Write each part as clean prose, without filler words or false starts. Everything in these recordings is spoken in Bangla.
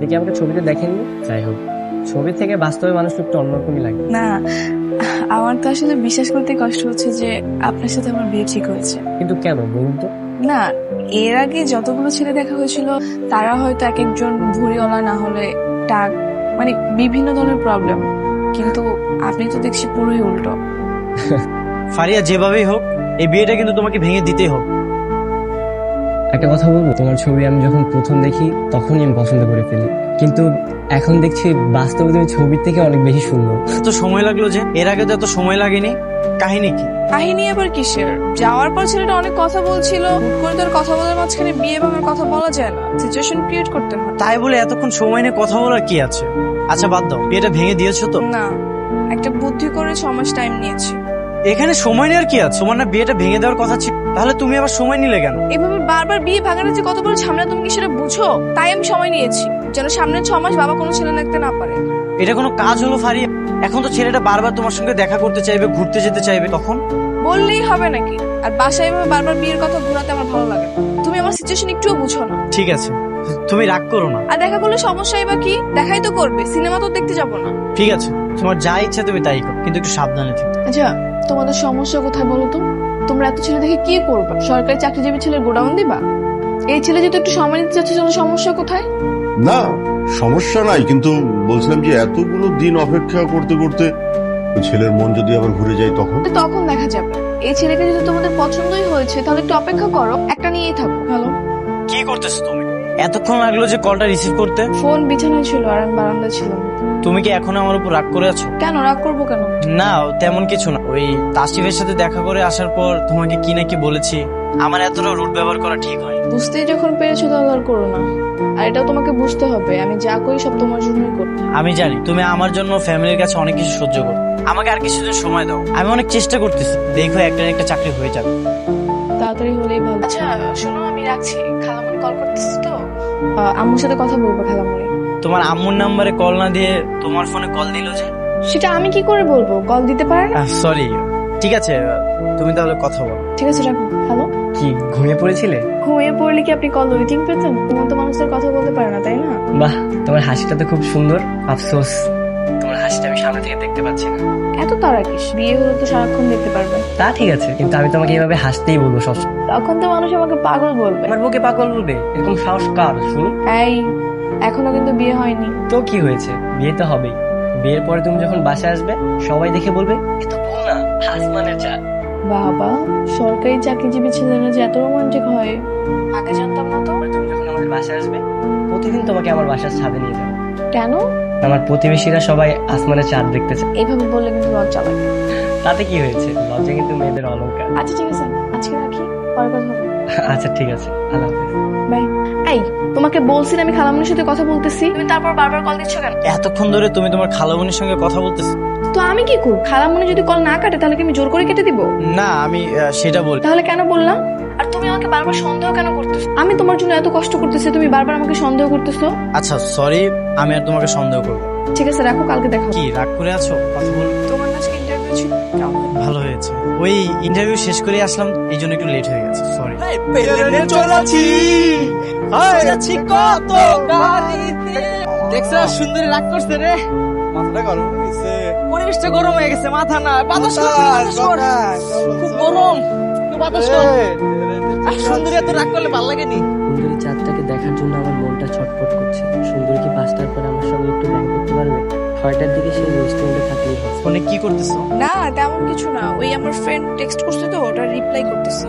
আপনি কি আমাকে ছবিতে দেখেননি? যাই হোক, ছবি থেকে বাস্তবে মানুষ একটু অন্যরকমই লাগে। না, আমার তো আসলে বিশ্বাস করতে কষ্ট হচ্ছে যে আপনার সাথে আমার বিয়ে ঠিক হয়েছে। কিন্তু কেন বলুন তো? না, এর আগে যতগুলো ছেলে দেখা হয়েছিল তারা হয়তো এক একজন ভুঁড়িওয়ালা, না হলে টাক, মানে বিভিন্ন ধরনের প্রবলেম, কিন্তু আপনি তো দেখছি পুরোই উল্টো। ফারিয়া, যেভাবেই হোক এই বিয়েটা কিন্তু তোমাকে ভেঙে দিতেই হবে। একটা কথা বলবো, তোমার ছবি আমি যখন প্রথম দেখি তখনই আমি পছন্দ করে ফেলি, কিন্তু এখন দেখছি বাস্তবে তুমি ছবির থেকে অনেক বেশি সুন্দর। এত সময় লাগলো যে? এর আগে তো এত সময় লাগেনি। কাহিনী কি? কাহিনী আবার কিসের? যাওয়ার পর ছেলেটা অনেক কথা বলছিল, হুট করে তার কথা বলার মাঝখানে বিয়ে ভাঙার কথা বলা যায় না, সিচুয়েশন ক্রিয়েট করতে হয়। তাই বলে এতক্ষণ সময় নিয়ে কথা বলার কি আছে? আচ্ছা বাদ দাও, বিয়েটা ভেঙে দিয়েছো তো? না, একটা বুদ্ধি করে 6 মাস টাইম নিয়েছি। এখানে সময় নেওয়ার কি আছে? তোমার না বিয়েটা ভেঙে দেওয়ার কথা ছিল, তাহলে তুমি আবার সময় নিলে কেন? এভাবে বারবার বিয়ে ভাঙাটা যে কত বড় ঝামেলা তুমি কি সেটা বুঝো? তাই আমি সময় নিয়েছি, যেন সামনের 6 মাস বাবা কোনো ছেলে দেখতে না পারে। এটা কোনো কাজ হলো ফারিয়া? এখন তো ছেলেটা বারবার তোমার সঙ্গে দেখা করতে চাইবে, ঘুরতে যেতে চাইবে, তখন? বললেই হবে নাকি? আর বাসায় এভাবে বারবার বিয়ের কথা ঘোরাতে আমার ভালো লাগে না। তুমি আমার সিচুয়েশন একটুও বুঝো না। ঠিক আছে, তুমি রাগ করো না। আর দেখা করলে সমস্যাই বা কি? দেখাই তো করবে, সিনেমা তো দেখতে যাবো না। ঠিক আছে, তোমার যা ইচ্ছা তুমি তাই করো, কিন্তু একটু সাবধানে থেকো। আচ্ছা, তোমাদের সমস্যা কোথায় বলো তো? তোমরা এত ছেলে দেখে কি করবে? সরকারি চাকরিজীবী ছেলের গোডাউন দিবা? এই ছেলে যেহেতু একটু সময় নিতে চাচ্ছে, তাহলে সমস্যা কোথায়? না, সমস্যা নাই, কিন্তু বলছিলাম যে এতগুলো দিন অপেক্ষা করতে করতে ওই ছেলের মন যদি আবার ঘুরে যায় তখন? তখন দেখা যাবে। এই ছেলেকে যদি তোমাদের পছন্দই হয়েছে তাহলে একটু অপেক্ষা করো, একটা নিয়েই থাকো। হ্যালো, কি করতেছো তুমি? এতক্ষণ লাগলো যে কলটা রিসিভ করতে? ফোন বিছানায় ছিল আর আমি বারান্দায় ছিলাম। তুমি কি এখন আমার উপর রাগ করে আছো? কেন রাগ করবো কেন? না, তেমন কিছু না। ওই তাসিফের সাথে দেখা করে আসার পর তোমাকে কি নাকি বলেছি। আমার এতটা রুট ব্যবহার করা ঠিক হয়। বুঝতেই যখন পেরেছো তাহলে আর করো না। আর এটাও তোমাকে বুঝতে হবে, আমি যা করি সব তোমার জন্যই করি। আমি জানি তুমি আমার জন্য ফ্যামিলির কাছে অনেক কিছু সহ্য করো। আমাকে আর কিছুদিন সময় দাও, আমি অনেক চেষ্টা করতেছি। দেখো একটা না একটা চাকরি হয়ে যাবে। তাড়াতাড়ি হলেই ভালো। আচ্ছা শোনো, আমি রাখছি, খালামণি কল করতেছি তো, আম্মুর সাথে কথা বলবো। খালামণি তোমার আম্মুর নাম্বারে কল না দিয়ে তোমার ফোনে কল দিল যে? সেটা আমি কি করে বলবো? কল দিতে পারে না। সরি। ঠিক আছে, তুমি তাহলে কথা বলো। ঠিক আছে, রাখো। হ্যালো, কি ঘুমিয়ে পড়েছিলে? ঘুমিয়ে পড়লে কি আপনি কল ওয়েটিং পেতেন? তোমার তো মানুষের কথা বলতে পারে না, তাই না? বাহ, তোমার হাসিটা তো খুব সুন্দর। আফসোস তোমার হাসিটা আমি সামনে থেকে দেখতে পাচ্ছি না। এত তারা কিস? বিয়ে হলে তো সারাক্ষণ দেখতে পারবে। তা ঠিক আছে, কিন্তু আমি তোমাকে এইভাবে হাসতেই বলবো সবসময়। তখন তো মানুষ আমাকে পাগল বলবে। আমার বুকে পাগল বলবে? এরকম সাহস কার শুনি? এই, এখনো কিন্তু বিয়ে হয়নি। তো কি হয়েছে, বিয়ে তো হবেই। বিয়ের পরে তুমি যখন বাসায় আসবে সবাই দেখে বলবে এ তো বউ না, আসমানের চাঁদ। বাবা, সরকারি চাকরিজীবী ছেলেরা যে এত রোমান্টিক হয় আগে জানতাম না তো। তুমি যখন আমাদের বাসায় আসবে প্রতিদিন তোমাকে আমার বাসার ছাদে নিয়ে যাবো। কেন? আমার প্রতিবেশীরা সবাই আসমানের চাঁদ দেখতে চায়। এইভাবে বললে কিন্তু লজ্জা লাগে। তাতে কি হয়েছে, লজ্জা কিন্তু মেয়েদের অলংকার। আচ্ছা ঠিক আছে, আজকে রাখি, পরে কথা হবে। আচ্ছা ঠিক আছে, আল্লাহ হাফেজ। বাই। এই, তোমাকে বলছি না আমি খালামণির সাথে কথা বলতেছি, তুমি তারপর বারবার কল দিচ্ছ কেন? এতক্ষণ ধরে তুমি তোমার খালামণির সঙ্গে কথা বলতেছো? তো আমি কি করব? খালামণি যদি কল না কাটে তাহলে কি আমি জোর করে কেটে দিব? না, আমি সেটা বলি। তাহলে কেন বললাম? আর তুমি আমাকে বারবার সন্দেহ কেন করতেছো? আমি তোমার জন্য এত কষ্ট করতেছি, তুমি বারবার আমাকে সন্দেহ করতেছো। আচ্ছা সরি, আমি আর তোমাকে সন্দেহ করবো। ঠিক আছে রাখো, কালকে দেখো। কি রাগ করে আছো? কথা বল। তোমার আজকে ইন্টারভিউ ছিল? ভালো হয়েছে, ওই ইন্টারভিউ শেষ করে আসলাম, এই জন্য একটু লেট হয়ে গেছে, সরি। কত গাড়িতে দেখছ সুন্দরী রাগ করছে রে, মাথাটা গরম হয়ে গেছে, পরিবেশটা গরম হয়ে গেছে, মাথা না বাতাস কর, বাতাস কর, খুব গরম, একটু বাতাস কর। আর সুন্দরী এত রাগ করলে ভালো লাগেনি। সুন্দরী চাঁদটাকে দেখার জন্য আমার মনটা ছটফট করছে। সুন্দরী কি 5টার পরে আমার সঙ্গে একটু দেখা করতে পারবে? 6টার দিকে সেই রেস্টুরেন্টে থাকলেই হবে। ফোনে কি করতেছো? না তেমন কিছু না, ওই আমার ফ্রেন্ড টেক্সট করছে তো ওটা রিপ্লাই করতেছি।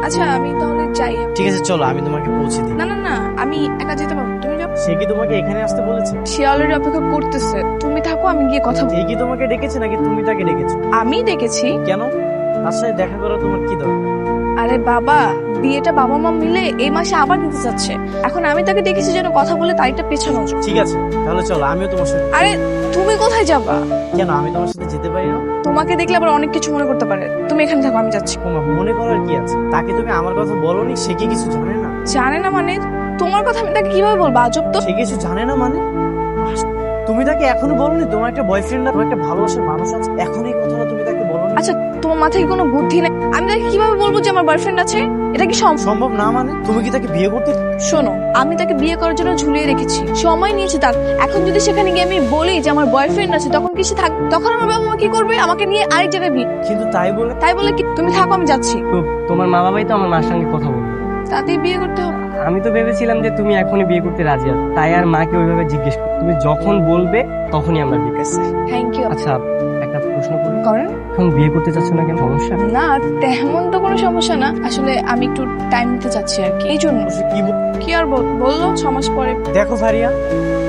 আচ্ছা আমি তাহলে যাই। ঠিক আছে চলো, আমি তোমাকে পৌঁছে দিই। না না না, আমি একা যেতে পারবো, তুমি যাও। সে কি তোমাকে এখানে আসতে বলেছে? সে অলরেডি অপেক্ষা করতেছে, তুমি থাকো, আমি গিয়ে কথা বলবো। সে কি তোমাকে ডেকেছে নাকি তুমি তাকে ডেকেছো? আমি ডেকেছি। কেন? তার সাথে দেখা করা তোমার কি দরকার? আরে বাবা, বিয়েটা বাবা মা মিলে এই মাসে আবার দিতে যাচ্ছে, এখন আমি তাকে ডেকেছি যেন কথা বলে তারিখটা পেছানো যায়। ঠিক আছে তাহলে চলো, আমিও তোমার সাথে। আরে তুমি কোথায় যাবা? কেন, আমি তোমার সাথে যেতে পারি না? তোমাকে দেখলে আবার অনেক কিছু মনে করতে পারে, তুমি এখানে থাকো, আমি যাচ্ছি। তোমার মনে করার কি আছে? তাকে তুমি আমার কথা বলোনি, সে কি কিছু জানে না? জানে না মানে? তোমার কথা আমি তাকে কিভাবে বলবো? আজব তো। সে কিছু জানে না মানে? তুমি তাকে এখনো বলোনি তোমার একটা বয়ফ্রেন্ড না, তোমার একটা ভালোবাসার মানুষ আছে? এখন এই কথাটা তুমি তাকে বলোনি? আচ্ছা তোমার মাথায় কি কোনো বুদ্ধি নেই? আমি তাকে কিভাবে বলবো যে আমার বয়ফ্রেন্ড আছে? এটা কি সম্ভব? সম্ভব না মানে তুমি কি তাকে বিয়ে করতে শোনো, আমি তাকে বিয়ে করার জন্য ঝুলিয়ে রেখেছি, সময় নিয়েছি তার। এখন যদি সেখানে গিয়ে আমি বলি যে আমার বয়ফ্রেন্ড আছে, তখন কি সে থাক? তখন আমার বাবা মা কি করবে? আমাকে নিয়ে আরেক জায়গায় বিয়ে। কিন্তু তাই বলে তাই বলে কি তুমি থাকো, আমি যাচ্ছি। তো তোমার মা বাবাই তো আমার মার সঙ্গে কথা বলবে। তাতেই বিয়ে করতে হবে? আমি তো ভেবেছিলাম যে তুমি এখনই বিয়ে করতে রাজি আছো, তাই আর মাকে ওইভাবে জিজ্ঞেস করি। তুমি যখন বলবে তখনই আমরা বিয়ে করছি। Thank you. আচ্ছা একটা প্রশ্ন করি, করেন। এখন বিয়ে করতে চাচ্ছ না কেন? সমস্যা? না তেমন তো কোনো সমস্যা না, আসলে আমি একটু টাইম নিতে চাচ্ছি আর কি, এই জন্য। কি আর বললো 6 মাস পরে। দেখো ফারিয়া,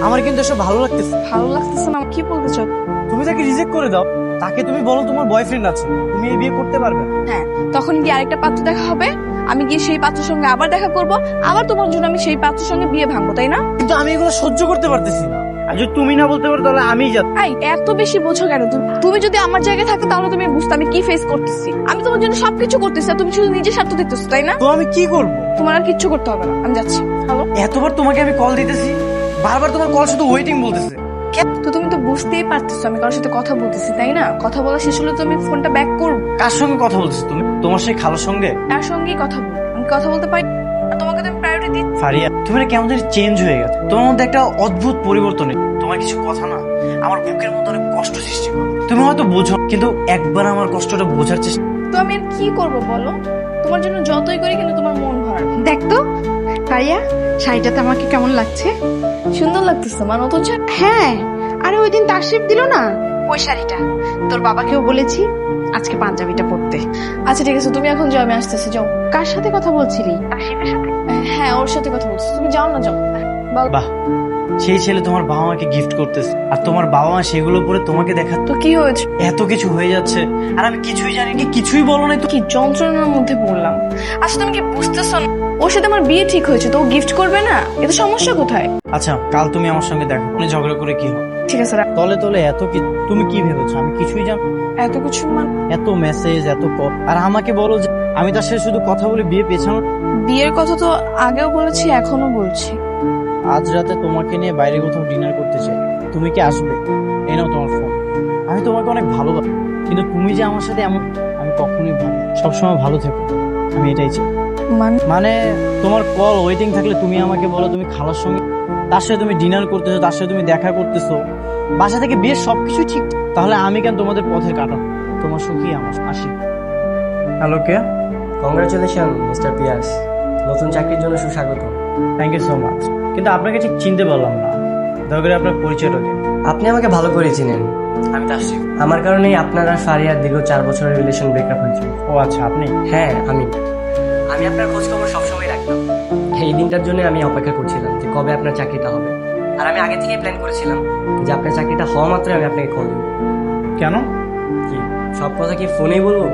আমার কিন্তু এসব ভালো লাগতেছে। ভালো লাগতেছে না? কি বলতে চাও? তুমি তাকে রিজেক্ট করে দাও, তাকে তুমি বলো তোমার বয়ফ্রেন্ড আছে, তুমি এই বিয়ে করতে পারবে। হ্যাঁ, তখন গিয়ে আরেকটা পাত্র দেখা হবে, আমি গিয়ে সেই পাত্রের সঙ্গে আবার দেখা করব, আবার তোমার জন্য আমি সেই পাত্রের সঙ্গে বিয়ে ভাঙবো, তাই না? কিন্তু আমি এগুলো সহ্য করতে পারতেছি না। আর যদি তুমি না বলতে পারো তাহলে আমিই যাব। এই এত বেশি বোঝো কেন? তুমি যদি আমার জায়গায় থাকো তাহলে তুমি বুঝতে আমি কি ফেস করতেছি। আমি তোমার জন্য সবকিছু করতেছি আর তুমি শুধু নিজের স্বার্থ দেখতেছো, তাই না? তো আমি কি করব? তোমার আর কিচ্ছু করতে হবে না, আমি যাচ্ছি। হ্যালো, এতবার তোমাকে আমি কল দিতেছি, বারবার তোমার কল শুধু ওয়েটিং বলতেছে। তো তুমি তো বুঝতেই পারতেছো আমি কারোর সাথে কথা বলতেছি, তাই না? কথা বলা শেষ হলে তো আমি ফোনটা ব্যাক করবো। কার সঙ্গে কথা বলতেছো তুমি? তোমার সেই খালার সঙ্গে? তার সঙ্গেই কথা বলবো, আমি কথা বলতে পারি আর তোমাকে তো আমি প্রায়োরিটি দিই। ফারিয়া, তুমি না কেমন জানি চেঞ্জ হয়ে গেছো, তোমার মধ্যে একটা অদ্ভুত পরিবর্তন। তোমার কিছু কথা না আমার বুকের মধ্যে অনেক কষ্ট সৃষ্টি করে। তুমি হয়তো বোঝো, কিন্তু একবার আমার কষ্টটা বোঝার চেষ্টা। তো আমি আর কি করবো বলো? তোমার জন্য যতই করি কিন্তু তোমার মন ভরে না। দেখ তো ভাইয়া, শাড়িটাতে আমাকে কেমন লাগছে? সুন্দর লাগতেছে মা, নতুন শাড়ি। হ্যাঁ, আরে ওই দিন তাশরিফ দিল না ওই শাড়িটা, তোর বাবাকেও বলেছি আজকে পাঞ্জাবিটা পরতে। আচ্ছা ঠিক আছে, তুমি এখন যাও, আমি আসতেছি, যাও। কার সাথে কথা বলছিলি? হ্যাঁ, ওর সাথে কথা বলছি, তুমি যাও না, যাও। বল। বাহ, সেই ছেলে তোমার বাবা মাকে গিফট করতেছে আর তোমার বাবা মা সেগুলো পরে তোমাকে দেখা। তো কি হয়েছে? এত কিছু হয়ে যাচ্ছে আর আমি কিছুই জানি না, কিছুই বলো না তো। কি যন্ত্রণার মধ্যে পড়লাম। আচ্ছা তুমি কি বুঝতেছো না? ওর সাথে আমার বিয়ে ঠিক হয়েছে, তো ও গিফট করবে না? এতে সমস্যা কোথায়? আচ্ছা কাল তুমি আমার সঙ্গে দেখো, উনি ঝগড়া করে কি হবে? ঠিক আছে, রাখ। তলে তলে এত কি তুমি কি ভেবেছো আমি কিছুই জানি? এত কিছু এত মেসেজ, এত কল, আর আমাকে বলো যে আমি তার সাথে শুধু কথা বলে বিয়ে পেছানো। বিয়ের কথা তো আগেও বলেছি, এখনো বলছি। আজ রাতে তোমাকে নিয়ে বাইরে কোথাও ডিনার করতে চাই, তুমি কি আসবে? এই নাও তোমার ফোন। আমি তোমাকে অনেক ভালোবাসি, কিন্তু তুমি যে আমার সাথে এমন, আমি কখনোই ভালো। সবসময় ভালো থেকো, আমি এটাই চাই। মানে তোমার কল ওয়েটিং থাকলে তুমি আমাকে বলো তুমি খালার সঙ্গে, তার সাথে তুমি ডিনার করতেছো, তার সাথে তুমি দেখা করতেছো, বাসা থেকে বিয়ের সবকিছু ঠিক, তাহলে আমি কেন তোমাদের পথের কাটাবো? তোমার সুখী আমার আসি। হ্যালো, কে? কংগ্রাচুলেশন মিস্টার পিয়াস, নতুন চাকরির জন্য সুস্বাগত। থ্যাংক ইউ সো মাচ, কিন্তু আপনাকে ঠিক চিনতে পারলাম না, দয়া করে আপনার পরিচয়টা দিন। আপনি আমাকে ভালো করে চিনেন, আমি তাসরিফ। আমার কারণেই আপনার আর ফারিয়ার দীর্ঘ 4 বছরের রিলেশন ব্রেকআপ হয়েছিল। ও আচ্ছা, আপনি? হ্যাঁ আমি আপনার খোঁজ খবর সবসময় রাখতাম। এই দিনটার জন্য আমি অপেক্ষা করছিলাম যে কবে আপনার চাকরিটা হবে। আর আমি আগে থেকেই প্ল্যান করেছিলাম যে আপনার চাকরিটা হওয়া মাত্রই আমি আপনাকে কল দেবো। কেন? কি সব কথা কি ফোনেই বলবো?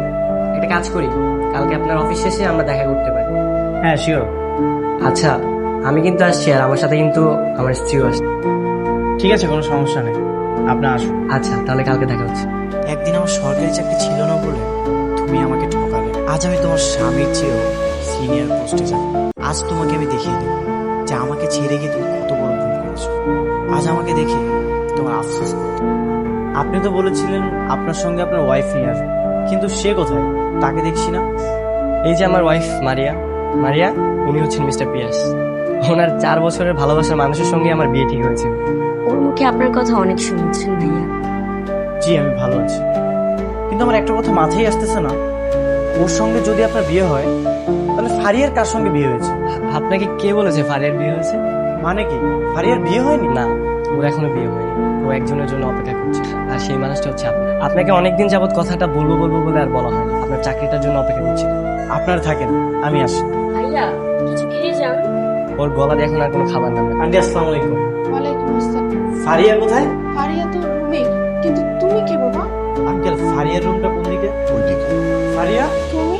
একটা কাজ করি, কালকে আপনার অফিস শেষে আমরা দেখা করতে পারি। হ্যাঁ শিওর। আচ্ছা আমি কিন্তু আসছি, আর আমার সাথে কিন্তু আমার স্ত্রীও আসছে। ঠিক আছে, কোনো সমস্যা নেই, আপনি আসুন। আচ্ছা তাহলে কালকে দেখা হচ্ছে। একদিন আমার সরকারি চাকরি ছিল না বলে তুমি আমাকে ঠকালে, আজ আমি তোমার স্বামীর চেয়েও সিনিয়র পোস্টে যাব। আজ তোমাকে আমি দেখিয়ে দেবো যে আমাকে ছেড়ে গিয়ে তুমি কত বড় ভুল করেছো। আজ আমাকে দেখে তোমার আফসোস করতে। আপনি তো বলেছিলেন আপনার সঙ্গে আপনার ওয়াইফ নিয়ে আসবে, কিন্তু সে কোথায়? তাকে দেখছি না। এই যে আমার ওয়াইফ মারিয়া। মারিয়া উনি হচ্ছেন মিস্টার পিয়াস। ওনার 4 বছরের ভালোবাসার মানুষের সঙ্গে আমার বিয়ে ঠিক হয়েছে। ওর মুখে আপনার কথা অনেক শুনেছেন ভাইয়া। জি আমি ভালো আছি, কিন্তু আমার একটা কথা মাথায় আসতেছে না, ওর সঙ্গে যদি আপনার বিয়ে হয় তাহলে ফারিয়ার কার সঙ্গে বিয়ে হয়েছে? আপনাকে কে বলেছে ফারিয়ার বিয়ে হয়েছে? মানে কি, ফারিয়ার বিয়ে হয়নি? না, ওর এখনো বিয়ে হয়নি। ও একজনের জন্য অপেক্ষা করছে, আর সেই মানুষটা হচ্ছে আপনি। আপনাকে অনেকদিন যাবত কথাটা বলবো বলবো বলে আর বলা হয়নি। আপনার চাকরিটার জন্য অপেক্ষা করছি। আপনার থাকেন, আমি আসি। ভাইয়া কিছু খেয়ে যান। ওর গলায় এখন আর কোনো খাবার নামে। আন্টি আসসালামু আলাইকুম। ওয়ালাইকুম আসসালাম। ফারিয়া কোথায়? ফারিয়া তো রুমে, কিন্তু তুমি কে বাবা? আঙ্কেল ফারিয়ার রুমটা কোন দিকে? ওইদিকে। ফারিয়া? তুমি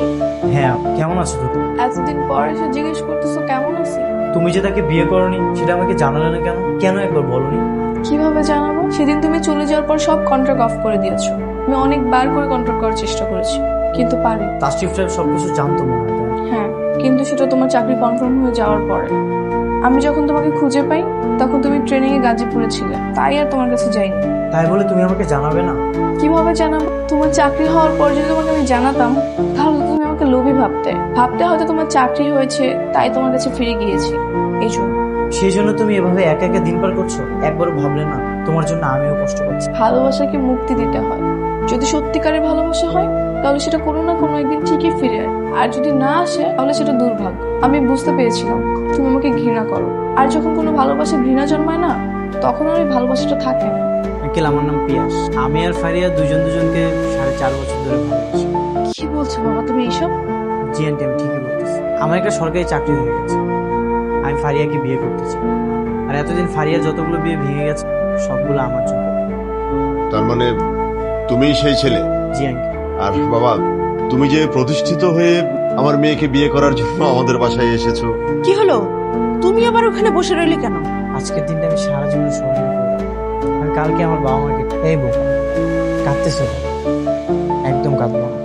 হ্যাঁ, কেমন আছো তুমি? এতদিন পর এসে জিজ্ঞেস করতেছো কেমন আছি। তুমি যে তাকে বিয়ে করনি সেটা আমাকে জানালে না কেন? কেন একবার বলনি? কিভাবে জানাবো? সেদিন তুমি চলে যাওয়ার পর সব কন্ট্রাক্ট অফ করে দিয়েছো। আমি অনেকবার করে কন্ট্রাক্ট করার চেষ্টা করেছি, কিন্তু পারি। তাশরিফ সাহেব সবকিছু জানতো মনে হয়, তাই না? হ্যাঁ, কিন্তু সেটা তোমার চাকরি কনফার্ম হয়ে যাওয়ার পরে। আমি যখন তোমাকে খুঁজে পাই তখন তুমি ট্রেনিং এ গাজীপুরে ছিলে, তাই আর তোমার কাছে যাইনি। তাই বলে তুমি আমাকে জানাবে না? কিভাবে জানাবো? তোমার চাকরি হওয়ার পর যদি তোমাকে আমি জানাতাম তাহলে তো তুমি আমাকে লোভী ভাবতে হয়তো তোমার চাকরি হয়েছে তাই তোমার কাছে ফিরে গিয়েছি, এই জন্য। সেই জন্য তুমি এভাবে একা একা দিন পার করছো? একবারও ভাবলে না তোমার জন্য আমিও কষ্ট পাচ্ছি? ভালোবাসাকে মুক্তি দিতে হয়। যদি সত্যিকারের ভালোবাসা হয় তাহলে সেটা কোনো না কোনো একদিন ঠিকই ফিরে আসে, আর যদি না আসে তাহলে সেটা দুর্ভাগ্য। আমি বুঝতে পেরেছিলাম তুমি আমাকে ঘৃণা করো, আর যখন কোনো ভালোবাসা ঘৃণা জন্মায় না তখন আর ওই ভালোবাসাটা থাকে না। আঙ্কেল, আমার নাম পিয়াস। আমি আর ফারিয়া দুজনকে 4.5 বছর ধরে ভালোবাসি। কি বলছো বাবা তুমি এইসব? জি আন্টি, আমি ঠিকই বলতেছি। আমার একটা সরকারি চাকরি হয়ে গেছে, আমি ফারিয়াকে বিয়ে করতে চাই। আর এতদিন ফারিয়ার যতগুলো বিয়ে ভেঙে গেছে সবগুলো আমার জন্য। তার মানে তুমিই সেই ছেলে? জি আঙ্কেল। আর বাবা, তুমি যে প্রতিষ্ঠিত হয়ে আমার মেয়েকে বিয়ে করার জন্য আমাদের বাসায় এসেছো, কি হলো? তুমি আবার ওখানে বসে রইলে কেন? আজকের দিনটা আমি সারা জীবনে স্মরণ করব। আর কালকে আমার বাবা মাকে এই বোকা কাঁদতেছে, একদম কাঁদবো না।